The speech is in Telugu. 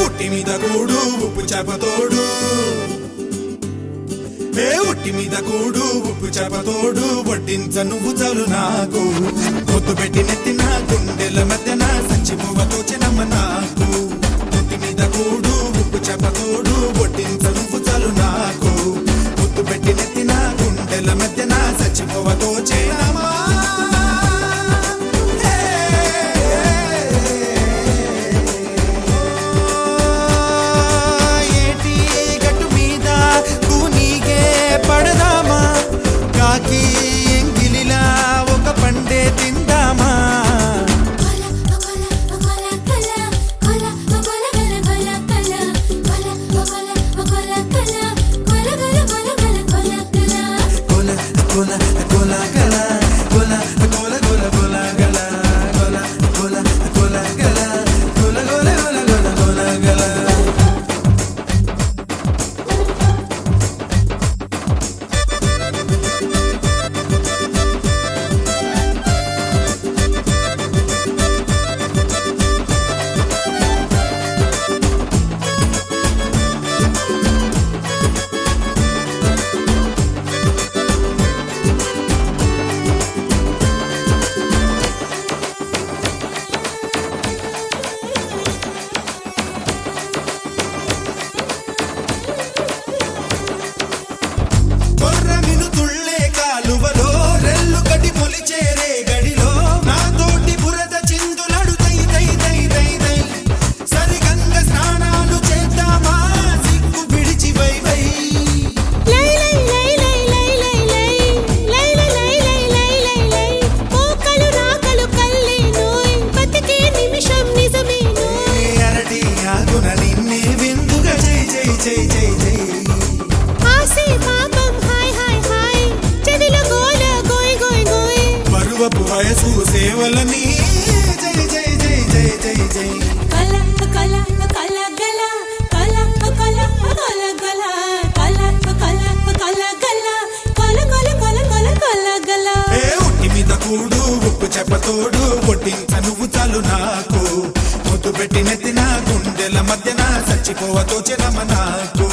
ఉట్టి మీద కూడు ఉప్పు చేపతోడు ఉట్టి మీద కూడు ఉప్పు చేపతోడు వడ్డించ నువ్వు చాలు నాకు పొద్దు పెట్టి నెత్తిన గుండెల మధ్యన సంచిపోవతో చెనమ్మ నాకు ఉట్టి మీద కూడు ఉప్పు చేపతోడు వడ్డించ నువ్వు చాలు నాకు పొద్దు పెట్టి నెత్తిన గుండెల మధ్యన సంచిపోవతో చెనమ్మ వయసు సేవలని జై జై జై జై జై జై కల కల కల గల కల కల కల గల కల కల కల గల కల కల కల కల కల గల ఉట్టి మీద కూడు ఉప్పు చెప్పతోడు వడ్డించ నువ్వు చాలు నాకు పొద్దు పెట్టి నెత్తిన గుండెల మధ్యన చచ్చిపోవతో చెనమ్మ నాకు